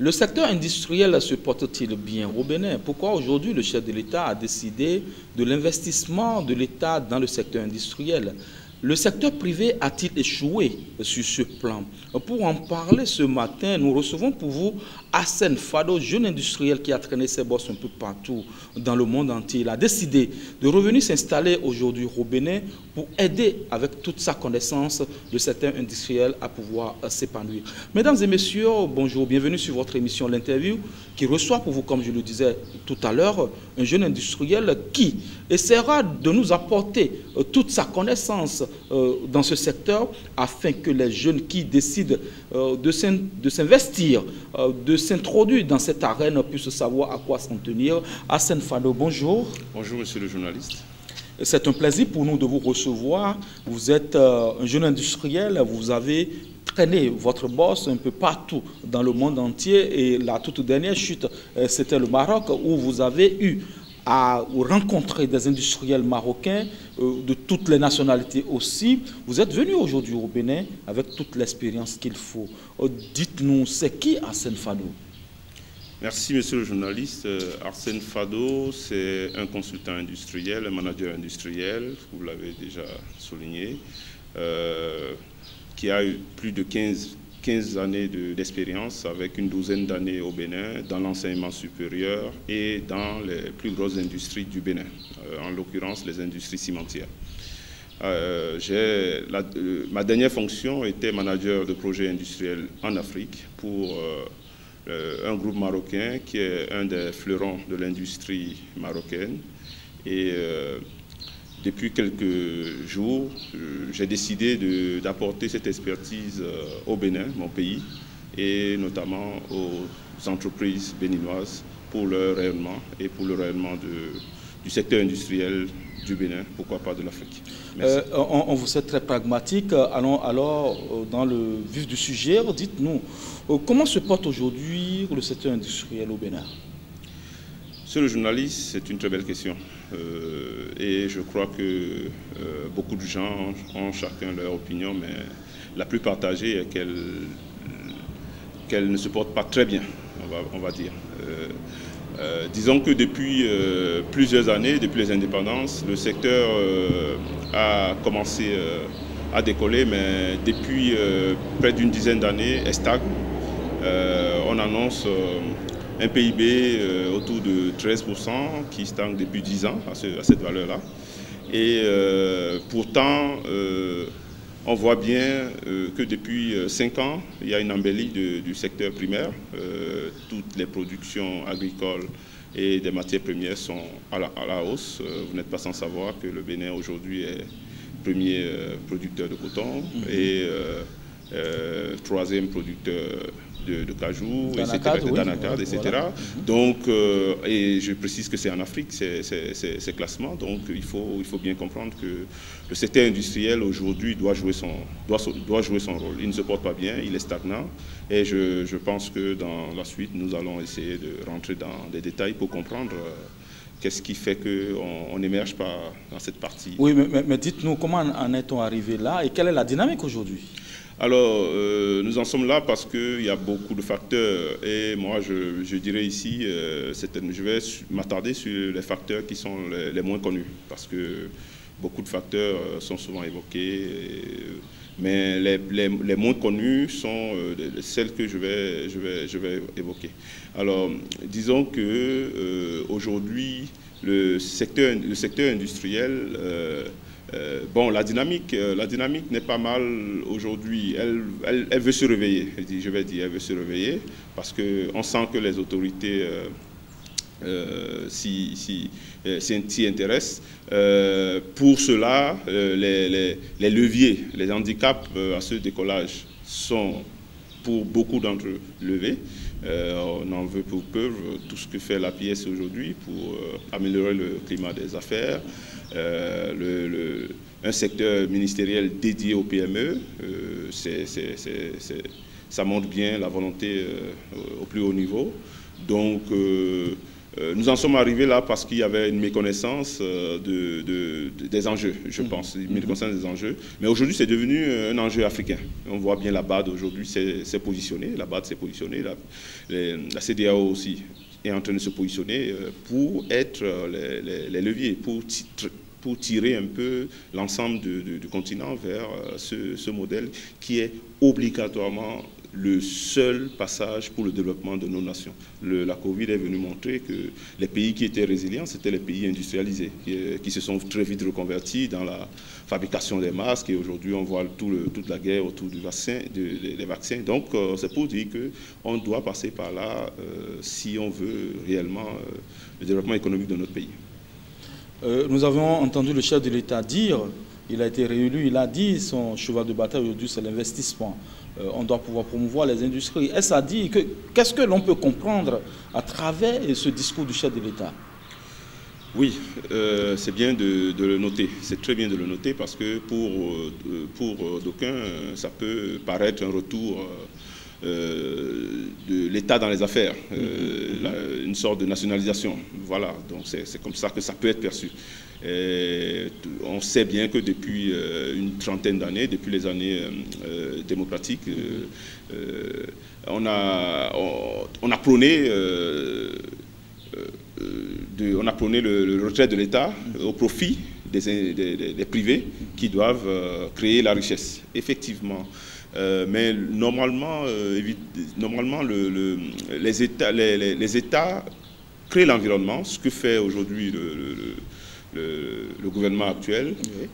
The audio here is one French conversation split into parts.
Le secteur industriel se porte-t-il bien au Bénin? Pourquoi aujourd'hui le chef de l'État a décidé de l'investissement de l'État dans le secteur industriel? Le secteur privé a-t-il échoué sur ce plan? Pour en parler ce matin, nous recevons pour vous Arsène Fado, jeune industriel qui a traîné ses bosses un peu partout dans le monde entier. Il a décidé de revenir s'installer aujourd'hui au Bénin pour aider avec toute sa connaissance le secteur industriel à pouvoir s'épanouir. Mesdames et messieurs, bonjour, bienvenue sur votre émission L'Interview qui reçoit pour vous, comme je le disais tout à l'heure, un jeune industriel qui essaiera de nous apporter toute sa connaissance dans ce secteur afin que les jeunes qui décident de s'investir, de s'introduire dans cette arène puissent savoir à quoi s'en tenir. Arsène Fado, bonjour. Bonjour, monsieur le journaliste. C'est un plaisir pour nous de vous recevoir. Vous êtes un jeune industriel, vous avez traîné votre boss un peu partout dans le monde entier et la toute dernière chute, c'était le Maroc où vous avez eu à rencontrer des industriels marocains de toutes les nationalités aussi. Vous êtes venu aujourd'hui au Bénin avec toute l'expérience qu'il faut. Dites-nous, c'est qui Arsène Fado? Merci, monsieur le journaliste. Arsène Fado, c'est un consultant industriel, un manager industriel, vous l'avez déjà souligné, qui a eu plus de 15 années d'expérience avec une douzaine d'années au Bénin dans l'enseignement supérieur et dans les plus grosses industries du Bénin, en l'occurrence les industries cimentières. Ma dernière fonction était manager de projet industriel en Afrique pour un groupe marocain qui est un des fleurons de l'industrie marocaine. Et depuis quelques jours, j'ai décidé d'apporter cette expertise au Bénin, mon pays, et notamment aux entreprises béninoises pour leur rayonnement et pour le rayonnement du secteur industriel du Bénin, pourquoi pas de l'Afrique. On vous est très pragmatique. Allons alors dans le vif du sujet. Dites-nous, comment se porte aujourd'hui le secteur industriel au Bénin? Monsieur le journaliste, c'est une très belle question. Et je crois que beaucoup de gens ont chacun leur opinion, mais la plus partagée est qu'elle ne se porte pas très bien, on va dire. Disons que depuis plusieurs années, depuis les indépendances, le secteur a commencé à décoller, mais depuis près d'une dizaine d'années, elle stagne. On annonce un PIB autour de 13% qui stagne depuis 10 ans à cette valeur-là. Et pourtant, on voit bien que depuis 5 ans, il y a une embellie du secteur primaire. Toutes les productions agricoles et des matières premières sont à la hausse. Vous n'êtes pas sans savoir que le Bénin aujourd'hui est premier producteur de coton et troisième producteur de cajou, d'anacarde, etc. Voilà. Donc, et je précise que c'est en Afrique, ces classements. Donc, il faut bien comprendre que le secteur industriel aujourd'hui doit jouer son rôle. Il ne se porte pas bien, il est stagnant. Et je pense que dans la suite, nous allons essayer de rentrer dans des détails pour comprendre qu'est-ce qui fait qu'on n'émerge pas dans cette partie. Oui, mais dites-nous, comment en est-on arrivé là et quelle est la dynamique aujourd'hui? Alors, nous en sommes là parce qu'il y a beaucoup de facteurs et moi, je dirais ici, je vais m'attarder sur les facteurs qui sont les moins connus parce que beaucoup de facteurs sont souvent évoqués, mais les moins connus sont celles que je vais évoquer. Alors, disons que aujourd'hui, le secteur industriel, bon, la dynamique n'est pas mal aujourd'hui. Elle veut se réveiller, je vais dire, elle veut se réveiller, parce qu'on sent que les autorités s'y intéressent. Pour cela, les leviers, les handicaps à ce décollage sont, pour beaucoup d'entre eux, levés. On en veut pour peu tout ce que fait la pièce aujourd'hui pour améliorer le climat des affaires. Un secteur ministériel dédié aux PME, ça montre bien la volonté au plus haut niveau. Donc, Nous en sommes arrivés là parce qu'il y avait une méconnaissance des enjeux, je pense, une méconnaissance des enjeux. Mais aujourd'hui, c'est devenu un enjeu africain. On voit bien la BAD aujourd'hui s'est positionnée, la BAD s'est positionnée, la CEDEAO aussi est en train de se positionner pour être les leviers, pour tirer un peu l'ensemble du continent vers ce modèle qui est obligatoirement le seul passage pour le développement de nos nations. La Covid est venue montrer que les pays qui étaient résilients, c'était les pays industrialisés, qui se sont très vite reconvertis dans la fabrication des masques, et aujourd'hui on voit toute la guerre autour des vaccins. Donc c'est pour dire qu'on doit passer par là si on veut réellement le développement économique de notre pays. Nous avons entendu le chef de l'État dire, il a été réélu, il a dit son cheval de bataille aujourd'hui c'est l'investissement. On doit pouvoir promouvoir les industries. Est-ce à dire qu'est-ce que l'on peut comprendre à travers ce discours du chef de l'État? Oui, c'est bien de le noter. C'est très bien de le noter parce que pour d'aucuns, ça peut paraître un retour de l'État dans les affaires, une sorte de nationalisation. Voilà, donc c'est comme ça que ça peut être perçu. On sait bien que depuis une trentaine d'années, depuis les années démocratiques, on a prôné le retrait de l'État au profit des privés qui doivent créer la richesse. Effectivement. Mais normalement, les États créent l'environnement, ce que fait aujourd'hui le gouvernement actuel. Oui.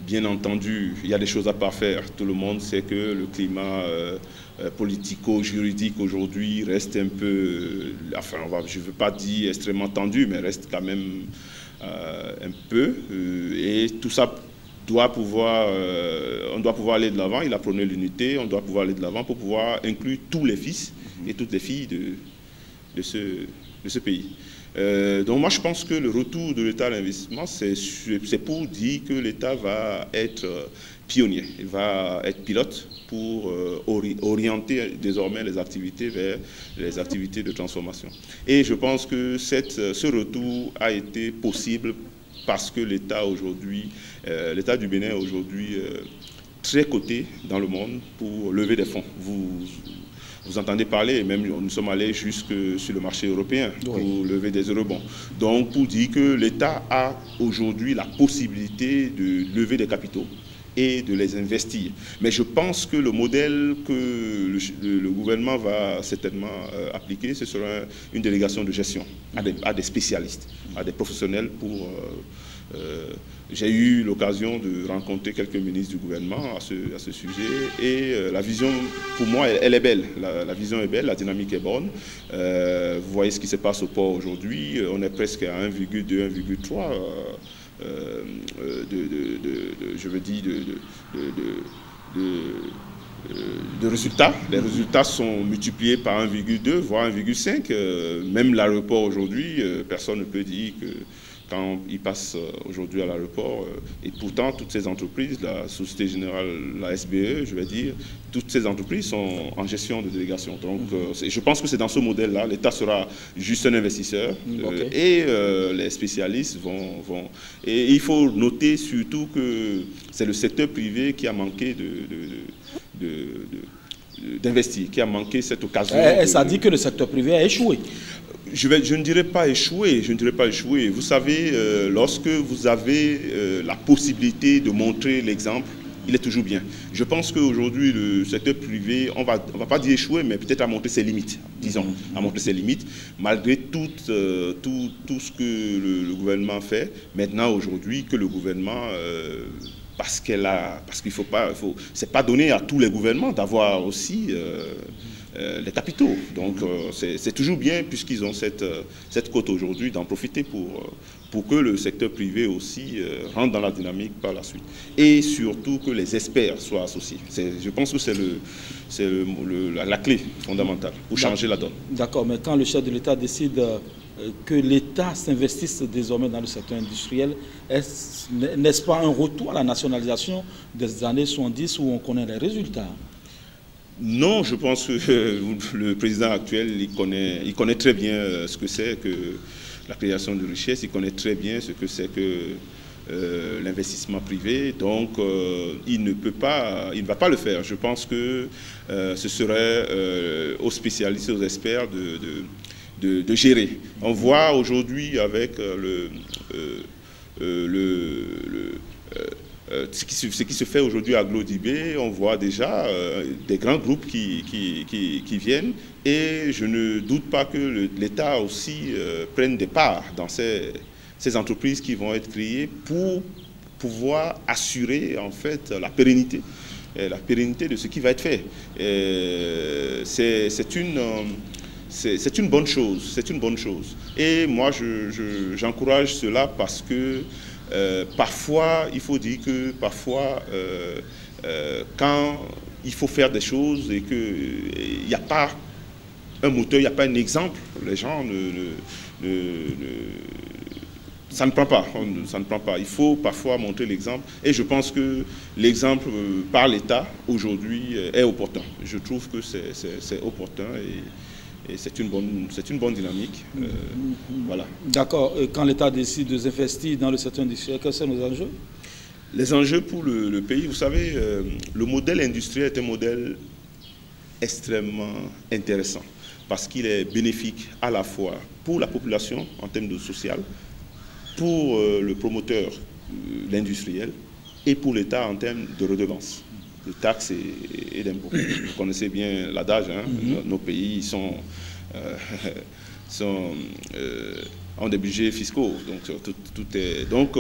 Bien entendu, il y a des choses à parfaire. Tout le monde sait que le climat politico-juridique aujourd'hui reste un peu, enfin, je ne veux pas dire extrêmement tendu, mais reste quand même un peu. Et tout ça doit pouvoir, on doit pouvoir aller de l'avant. Il a prôné l'unité, on doit pouvoir aller de l'avant pour pouvoir inclure tous les fils et toutes les filles de ce pays. Donc moi je pense que le retour de l'État à l'investissement, c'est pour dire que l'État va être pionnier, il va être pilote pour orienter désormais les activités vers les activités de transformation. Et je pense que ce retour a été possible parce que l'État aujourd'hui, l'État du Bénin est aujourd'hui très coté dans le monde pour lever des fonds. Vous entendez parler, et même nous sommes allés jusque sur le marché européen pour lever des eurobonds. Donc pour dire que l'État a aujourd'hui la possibilité de lever des capitaux et de les investir. Mais je pense que le modèle que le gouvernement va certainement appliquer, ce sera une délégation de gestion à des spécialistes, à des professionnels pour... j'ai eu l'occasion de rencontrer quelques ministres du gouvernement à ce sujet et la vision, pour moi, elle est belle. La vision est belle, la dynamique est bonne. Vous voyez ce qui se passe au port aujourd'hui. On est presque à 1,2, 1,3 je veux dire, de résultats. Les résultats sont multipliés par 1,2, voire 1,5. Même l'aéroport aujourd'hui, personne ne peut dire que quand ils passent aujourd'hui à l'aéroport, et pourtant toutes ces entreprises, la Société Générale, la SBE, je vais dire, toutes ces entreprises sont en gestion de délégation. Donc je pense que c'est dans ce modèle-là, l'État sera juste un investisseur et les spécialistes vont... Et il faut noter surtout que c'est le secteur privé qui a manqué d'investir, qui a manqué cette occasion. Ça dit que le secteur privé a échoué. Je ne dirais pas échouer, Vous savez, lorsque vous avez la possibilité de montrer l'exemple, il est toujours bien. Je pense qu'aujourd'hui, le secteur privé, on va pas dire échouer, mais peut-être à montrer ses limites, disons, à montrer ses limites, malgré tout ce que le gouvernement fait. Maintenant, aujourd'hui, que le gouvernement... parce qu'il c'est pas donné à tous les gouvernements d'avoir aussi les capitaux. Donc c'est toujours bien, puisqu'ils ont cette cote aujourd'hui, d'en profiter pour que le secteur privé aussi rentre dans la dynamique par la suite. Et surtout que les experts soient associés. Je pense que c'est la clé fondamentale pour changer la donne. D'accord, mais quand le chef de l'État décide que l'État s'investisse désormais dans le secteur industriel, n'est-ce pas un retour à la nationalisation des années 70 où on connaît les résultats? Non, je pense que le président actuel, il connaît très bien ce que c'est que la création de richesse, il connaît très bien ce que c'est que l'investissement privé, donc il ne va pas le faire. Je pense que ce serait aux spécialistes, aux experts de gérer. On voit aujourd'hui avec ce qui se fait aujourd'hui à Glodibé, on voit déjà des grands groupes qui viennent, et je ne doute pas que l'État aussi prenne des parts dans ces entreprises qui vont être créées pour pouvoir assurer en fait la pérennité de ce qui va être fait. C'est une bonne chose, c'est une bonne chose. Et moi, j'encourage cela parce que parfois, il faut dire que parfois, quand il faut faire des choses et qu'il n'y a pas un moteur, il n'y a pas un exemple, les gens ça ne prend pas, ça ne prend pas. Il faut parfois montrer l'exemple, et je pense que l'exemple par l'État aujourd'hui est opportun. Je trouve que c'est opportun et c'est une bonne dynamique. Voilà. D'accord. Quand l'État décide de s'investir dans le secteur industriel, quels sont nos enjeux? Les enjeux pour le pays, vous savez, le modèle industriel est un modèle extrêmement intéressant parce qu'il est bénéfique à la fois pour la population en termes de social, pour le promoteur, l'industriel, et pour l'État en termes de redevances, de taxes et d'impôts. Vous connaissez bien l'adage, hein, nos pays ont des budgets fiscaux, donc tout est... Donc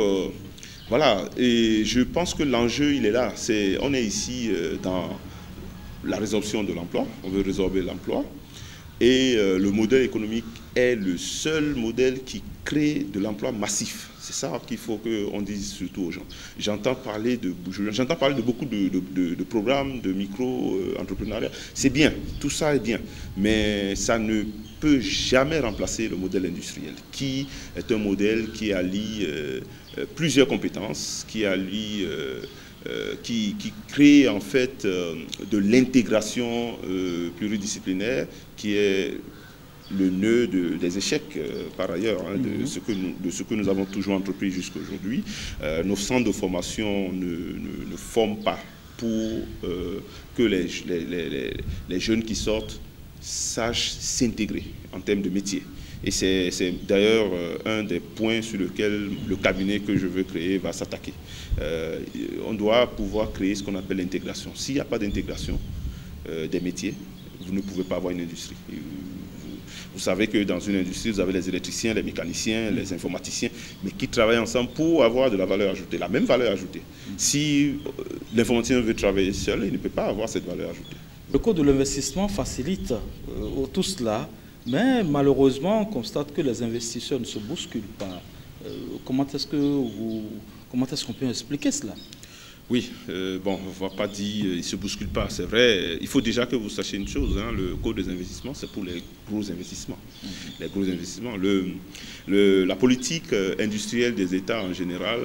voilà, et je pense que l'enjeu, il est là. On est ici dans la résorption de l'emploi, on veut résorber l'emploi, et le modèle économique est le seul modèle qui crée de l'emploi massif. C'est ça qu'il faut qu'on dise surtout aux gens. J'entends parler de beaucoup de programmes de micro-entrepreneuriat. C'est bien, tout ça est bien, mais ça ne peut jamais remplacer le modèle industriel, qui est un modèle qui allie plusieurs compétences, qui crée en fait de l'intégration pluridisciplinaire, qui est le nœud des échecs par ailleurs, hein, de ce que nous avons toujours entrepris jusqu'à aujourd'hui. Nos centres de formation ne forment pas pour que les jeunes qui sortent sachent s'intégrer en termes de métier. Et c'est d'ailleurs un des points sur lesquels le cabinet que je veux créer va s'attaquer. On doit pouvoir créer ce qu'on appelle l'intégration. S'il n'y a pas d'intégration des métiers, vous ne pouvez pas avoir une industrie. Vous savez que dans une industrie, vous avez les électriciens, les mécaniciens, les informaticiens, mais qui travaillent ensemble pour avoir de la valeur ajoutée, la même valeur ajoutée. Si l'informaticien veut travailler seul, il ne peut pas avoir cette valeur ajoutée. Le coût de l'investissement facilite tout cela, mais malheureusement, on constate que les investisseurs ne se bousculent pas. Comment est-ce qu'on peut expliquer cela? Oui, bon, on ne va pas dire il ne se bouscule pas, c'est vrai. Il faut déjà que vous sachiez une chose, hein, le coût des investissements, c'est pour les gros investissements. Les gros investissements. La politique industrielle des États en général,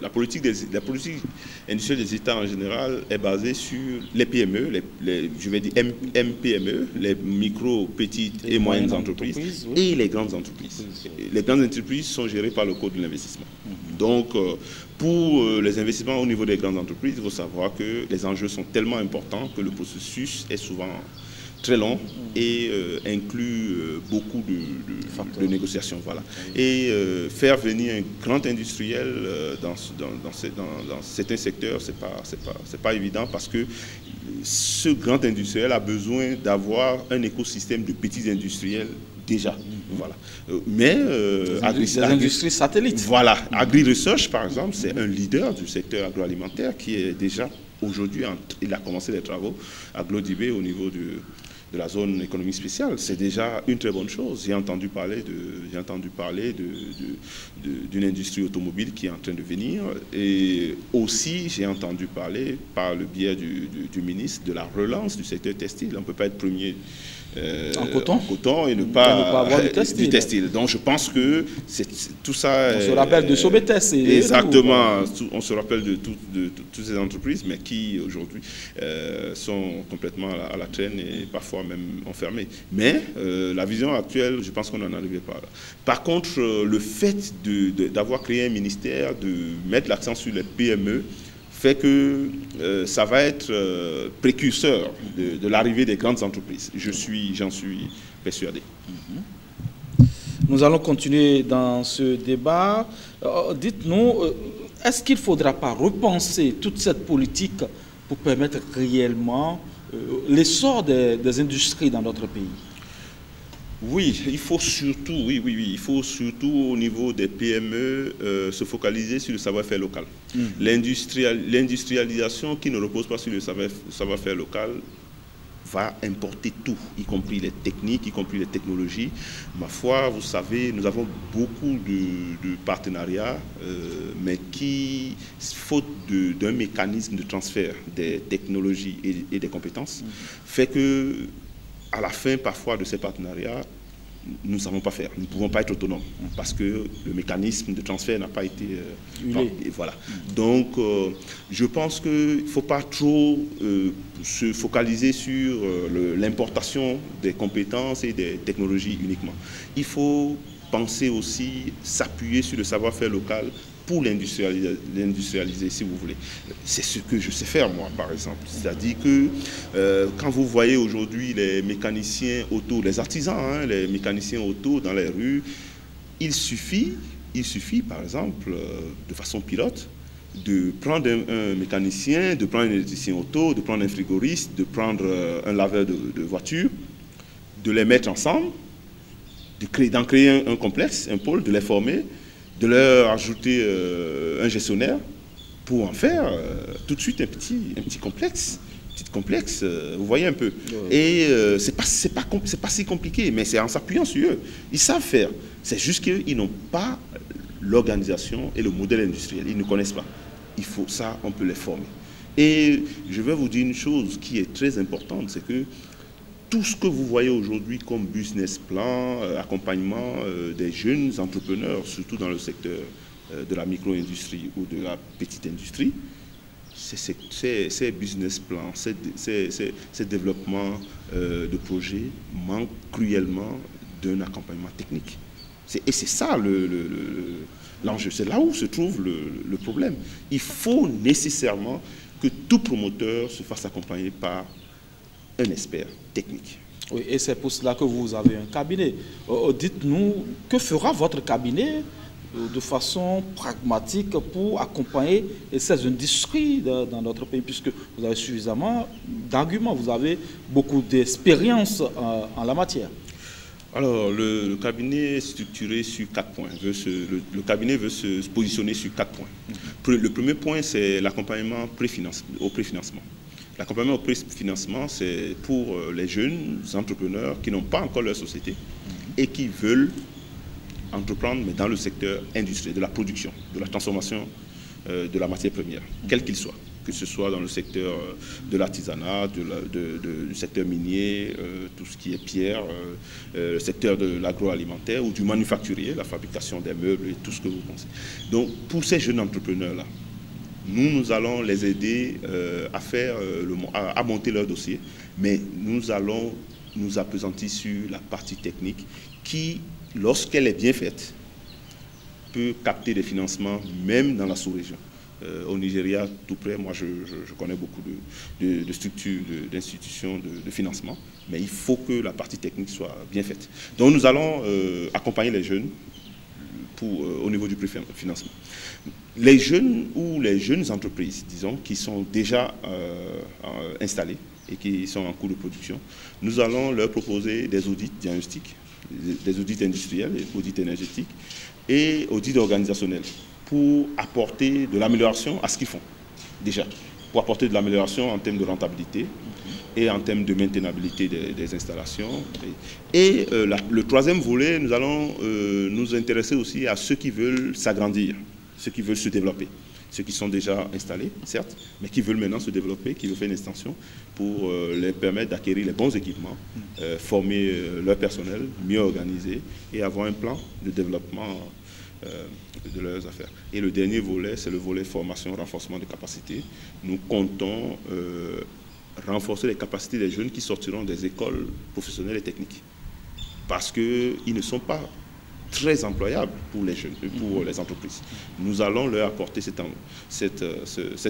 la politique industrielle des États en général est basée sur les PME, je vais dire MPME, les micro, petites et moyennes entreprises, oui, et les grandes entreprises. Les grandes entreprises sont gérées par le Code de l'investissement. Donc, pour les investissements au niveau des grandes entreprises, il faut savoir que les enjeux sont tellement importants que le processus est souvent très long et inclut beaucoup de négociations. Voilà. Et faire venir un grand industriel dans certains secteurs, c'est pas évident parce que ce grand industriel a besoin d'avoir un écosystème de petits industriels déjà. Voilà. Mais les industries satellites. Voilà. Agri-Research, par exemple, c'est un leader du secteur agroalimentaire qui est déjà aujourd'hui, il a commencé les travaux à Glodibé au niveau de la zone économique spéciale. C'est déjà une très bonne chose. J'ai entendu parler d'une industrie automobile qui est en train de venir. Et aussi, j'ai entendu parler, par le biais du ministre, de la relance du secteur textile. On ne peut pas être premier en coton et ne pas avoir du textile. Donc je pense que tout ça... On se rappelle de Sobetes. Exactement, on se rappelle de toutes ces entreprises, mais qui aujourd'hui sont complètement à la traîne et parfois même enfermées. Mais la vision actuelle, je pense qu'on n'en arrivait pas là. Par contre, le fait d'avoir créé un ministère, de mettre l'accent sur les PME, fait que ça va être précurseur de l'arrivée des grandes entreprises. J'en suis persuadé. Nous allons continuer dans ce débat. Dites-nous, est-ce qu'il ne faudra pas repenser toute cette politique pour permettre réellement l'essor des industries dans notre pays? Oui, il faut surtout, il faut surtout au niveau des PME se focaliser sur le savoir-faire local. L'industrialisation qui ne repose pas sur le savoir-faire local va importer tout, y compris les techniques, y compris les technologies. Ma foi, vous savez, nous avons beaucoup de partenariats, mais qui, faute d'un mécanisme de transfert des technologies et des compétences, fait que à la fin, parfois, de ces partenariats, nous ne savons pas faire. Nous ne pouvons pas être autonomes parce que le mécanisme de transfert n'a pas été... voilà. Donc, je pense qu'il ne faut pas trop se focaliser sur l'importation des compétences et des technologies uniquement. Il faut penser aussi s'appuyer sur le savoir-faire local pour l'industrialiser, si vous voulez. C'est ce que je sais faire, moi, par exemple. C'est-à-dire que quand vous voyez aujourd'hui les mécaniciens auto, les artisans, les mécaniciens auto dans les rues, il suffit, par exemple, de façon pilote, de prendre un mécanicien, de prendre un électricien auto, de prendre un frigoriste, de prendre un laveur de voiture, de les mettre ensemble, d'en créer un complexe, un pôle, de les former, de leur ajouter un gestionnaire pour en faire tout de suite un petit complexe. Vous voyez un peu. Ouais. Et c'est pas si compliqué, mais c'est en s'appuyant sur eux. Ils savent faire. C'est juste qu'ils n'ont pas l'organisation et le modèle industriel. Ils ne connaissent pas. Il faut ça, on peut les former. Et je vais vous dire une chose qui est très importante, c'est que tout ce que vous voyez aujourd'hui comme business plan, accompagnement des jeunes entrepreneurs, surtout dans le secteur de la micro-industrie ou de la petite industrie, ces business plans, ces développements de projets manquent cruellement d'un accompagnement technique. Et c'est ça l'enjeu. C'est là où se trouve le problème. Il faut nécessairement que tout promoteur se fasse accompagner par un expert technique. Oui, et c'est pour cela que vous avez un cabinet. Dites-nous, que fera votre cabinet de façon pragmatique pour accompagner ces industries dans notre pays, puisque vous avez suffisamment d'arguments, vous avez beaucoup d'expérience en la matière. Alors, le cabinet est structuré sur 4 points. Le cabinet veut se positionner sur 4 points. Le premier point, c'est l'accompagnement au préfinancement. L'accompagnement au préfinancement, c'est pour les jeunes entrepreneurs qui n'ont pas encore leur société et qui veulent entreprendre, mais dans le secteur industriel, de la production, de la transformation de la matière première, quel qu'il soit, que ce soit dans le secteur de l'artisanat, du secteur minier, tout ce qui est pierre, le secteur de l'agroalimentaire ou du manufacturier, la fabrication des meubles et tout ce que vous pensez. Donc, pour ces jeunes entrepreneurs-là, nous allons les aider à monter leur dossier, mais nous allons nous appesantir sur la partie technique qui, lorsqu'elle est bien faite, peut capter des financements même dans la sous-région. Au Nigeria, tout près, moi je connais beaucoup de structures, d'institutions de financement, mais il faut que la partie technique soit bien faite. Donc nous allons accompagner les jeunes au niveau du préfinancement. Les jeunes ou les jeunes entreprises, disons, qui sont déjà installées et qui sont en cours de production, nous allons leur proposer des audits diagnostiques, des audits industriels, des audits énergétiques et audits organisationnels pour apporter de l'amélioration à ce qu'ils font, déjà, pour apporter de l'amélioration en termes de rentabilité et en termes de maintenabilité des installations. Et le troisième volet, nous allons nous intéresser aussi à ceux qui veulent s'agrandir, ceux qui veulent se développer. ceux qui sont déjà installés, certes, mais qui veulent maintenant se développer, qui veulent faire une extension pour les permettre d'acquérir les bons équipements, former leur personnel, mieux organiser et avoir un plan de développement de leurs affaires. Et le dernier volet, c'est le volet formation, renforcement de capacités. Nous comptons renforcer les capacités des jeunes qui sortiront des écoles professionnelles et techniques. Parce qu'ils ne sont pas très employables pour les jeunes, pour les entreprises. Nous allons leur apporter cette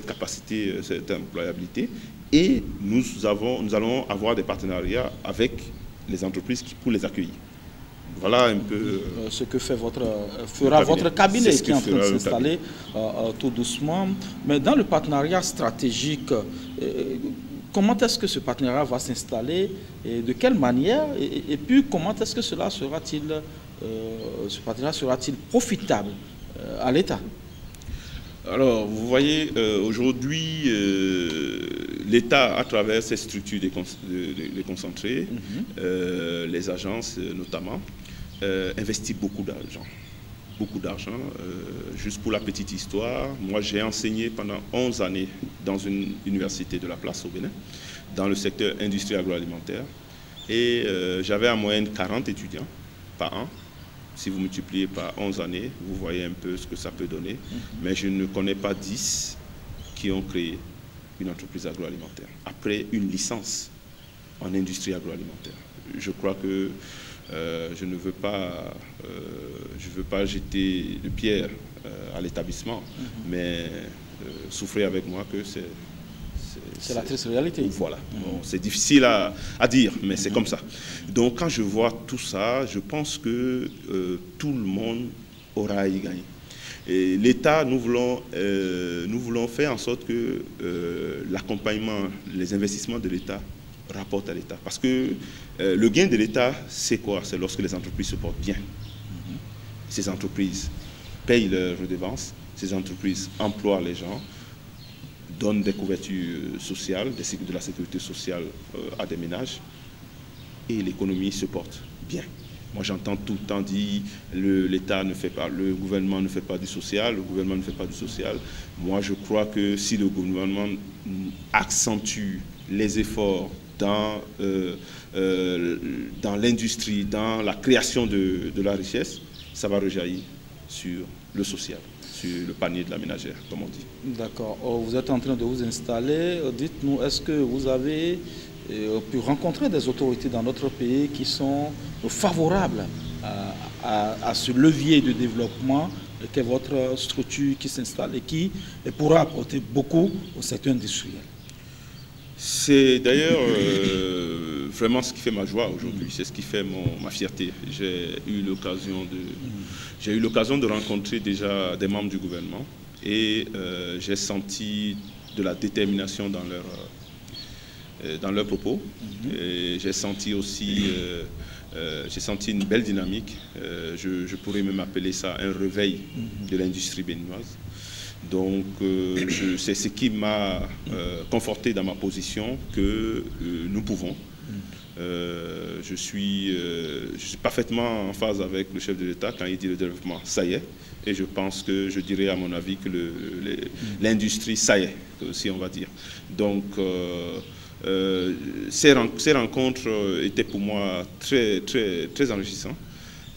capacité, cette employabilité, et nous allons avoir des partenariats avec les entreprises pour les accueillir. Voilà un peu ce que fera votre cabinet qui est en train de s'installer tout doucement. Mais dans le partenariat stratégique, comment est-ce que ce partenariat va s'installer et de quelle manière, et puis comment est-ce que cela sera-t-il, ce partenariat sera-t-il profitable à l'État? Alors, vous voyez, aujourd'hui, l'État, à travers ses structures déconcentrées, les agences notamment, investit beaucoup d'argent. Beaucoup d'argent. Juste pour la petite histoire, moi j'ai enseigné pendant 11 années dans une université de la place au Bénin, dans le secteur industrie agroalimentaire, et j'avais en moyenne 40 étudiants par an. Si vous multipliez par 11 années, vous voyez un peu ce que ça peut donner, mais je ne connais pas 10 qui ont créé une entreprise agroalimentaire après une licence en industrie agroalimentaire. Je crois que je ne veux pas, jeter de pierre à l'établissement, mais souffrez avec moi que c'est la triste réalité. Voilà. Bon, c'est difficile à dire, mais c'est comme ça. Donc quand je vois tout ça, je pense que tout le monde aura à y gagner. Et l'État, nous voulons faire en sorte que l'accompagnement, les investissements de l'État rapportent à l'État. Parce que le gain de l'État, c'est quoi? C'est lorsque les entreprises se portent bien. Ces entreprises payent leurs redevances, ces entreprises emploient les gens, donnent des couvertures sociales, de la sécurité sociale à des ménages, et l'économie se porte bien. Moi, j'entends tout le temps dire l'État ne fait pas, le gouvernement ne fait pas du social, le gouvernement ne fait pas du social. Moi, je crois que si le gouvernement accentue les efforts dans l'industrie, dans la création de la richesse, ça va rejaillir sur le social, sur le panier de la ménagère, comme on dit. D'accord. Vous êtes en train de vous installer. Dites-nous, est-ce que vous avez pu rencontrer des autorités dans notre pays qui sont favorables à ce levier de développement qu'est votre structure qui s'installe et qui pourra apporter beaucoup au secteur industriel? C'est d'ailleurs vraiment ce qui fait ma joie aujourd'hui, c'est ce qui fait ma fierté. J'ai eu l'occasion de rencontrer déjà des membres du gouvernement et j'ai senti de la détermination dans leurs propos. Et j'ai senti aussi une belle dynamique. Je pourrais même appeler ça un réveil de l'industrie béninoise. Donc, c'est ce qui m'a conforté dans ma position que nous pouvons. Je suis parfaitement en phase avec le chef de l'État quand il dit le développement, ça y est. Et je pense que je dirais à mon avis que l'industrie, ça y est, aussi on va dire. Donc, ces rencontres étaient pour moi très, très, très enrichissantes.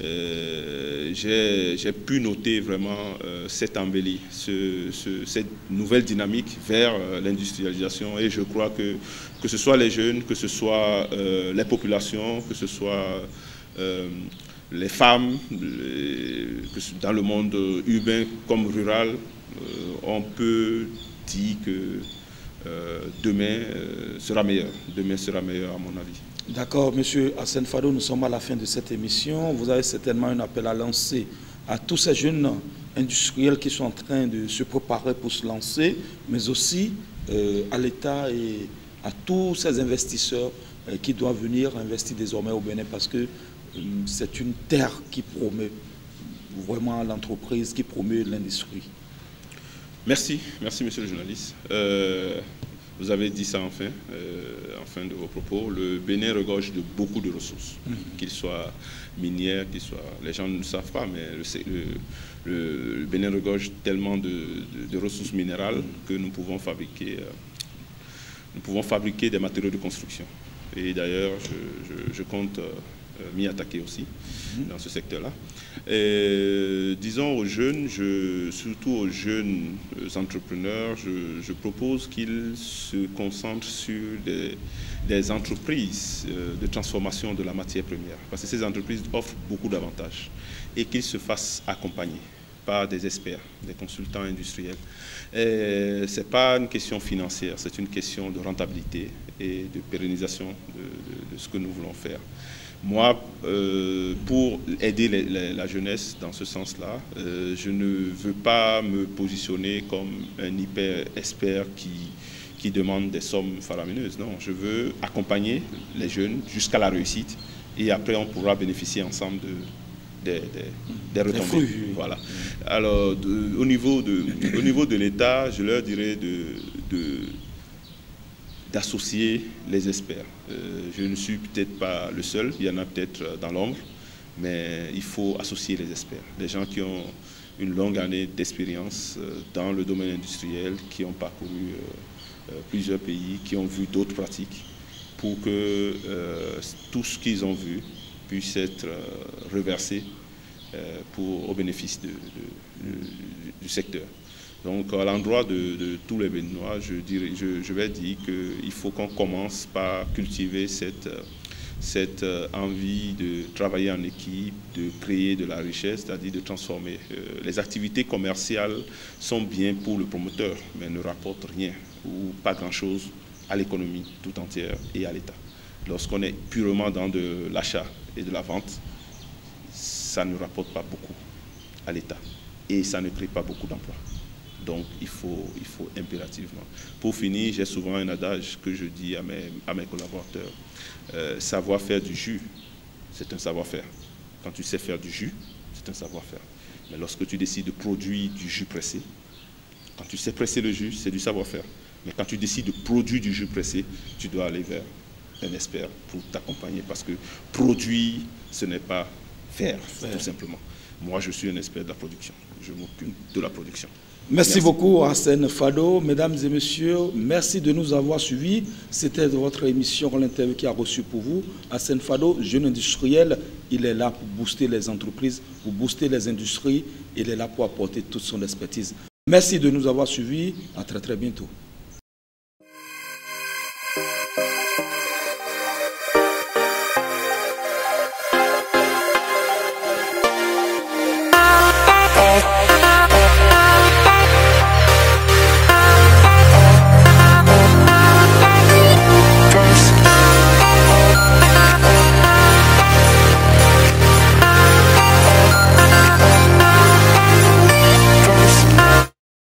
J'ai pu noter vraiment cette embellie, cette nouvelle dynamique vers l'industrialisation, et je crois que ce soit les jeunes, que ce soit les populations, que ce soit les femmes, dans le monde urbain comme rural, on peut dire que demain sera meilleur. Demain sera meilleur à mon avis. D'accord, Monsieur Hassen Fado, nous sommes à la fin de cette émission. Vous avez certainement un appel à lancer à tous ces jeunes industriels qui sont en train de se préparer pour se lancer, mais aussi à l'État et à tous ces investisseurs qui doivent venir investir désormais au Bénin, parce que c'est une terre qui promeut vraiment l'entreprise, qui promeut l'industrie. Merci, merci monsieur le journaliste. Vous avez dit ça en fin de vos propos. Le Bénin regorge de beaucoup de ressources, qu'ils soient minières, qu'ils soient... Les gens ne le savent pas, mais le Bénin regorge tellement de ressources minérales que nous pouvons fabriquer des matériaux de construction. Et d'ailleurs, je compte m'y attaquer aussi dans ce secteur-là. Disons aux jeunes, surtout aux jeunes entrepreneurs, je propose qu'ils se concentrent sur des entreprises de transformation de la matière première, parce que ces entreprises offrent beaucoup d'avantages, et qu'ils se fassent accompagner par des experts, des consultants industriels. Ce n'est pas une question financière, c'est une question de rentabilité et de pérennisation de ce que nous voulons faire. Moi, pour aider la jeunesse dans ce sens-là, je ne veux pas me positionner comme un hyper-expert qui demande des sommes faramineuses. Non, je veux accompagner les jeunes jusqu'à la réussite et après on pourra bénéficier ensemble des retombées. Voilà. Alors, au niveau de l'État, je leur dirais d'associer les experts. Je ne suis peut-être pas le seul, il y en a peut-être dans l'ombre, mais il faut associer les experts, des gens qui ont une longue année d'expérience dans le domaine industriel, qui ont parcouru plusieurs pays, qui ont vu d'autres pratiques, pour que tout ce qu'ils ont vu puisse être reversé au bénéfice du secteur. Donc, à l'endroit de tous les Béninois, je vais dire qu'il faut qu'on commence par cultiver cette envie de travailler en équipe, de créer de la richesse, c'est-à-dire de transformer. Les activités commerciales sont bien pour le promoteur, mais ne rapportent rien ou pas grand-chose à l'économie tout entière et à l'État. Lorsqu'on est purement dans de l'achat et de la vente, ça ne rapporte pas beaucoup à l'État et ça ne crée pas beaucoup d'emplois. Donc, il faut impérativement. Pour finir, j'ai souvent un adage que je dis à mes collaborateurs. Savoir faire du jus, c'est un savoir-faire. Quand tu sais faire du jus, c'est un savoir-faire. Mais lorsque tu décides de produire du jus pressé, quand tu sais presser le jus, c'est du savoir-faire. Mais quand tu décides de produire du jus pressé, tu dois aller vers un expert pour t'accompagner. Parce que produire, ce n'est pas faire, tout simplement. Moi, je suis un expert de la production. Je m'occupe de la production. Merci beaucoup, Hassen Fado. Mesdames et messieurs, merci de nous avoir suivis. C'était votre émission, l'interview qui a reçu pour vous. Hassen Fado, jeune industriel, il est là pour booster les entreprises, pour booster les industries. Il est là pour apporter toute son expertise. Merci de nous avoir suivis. À très, très bientôt.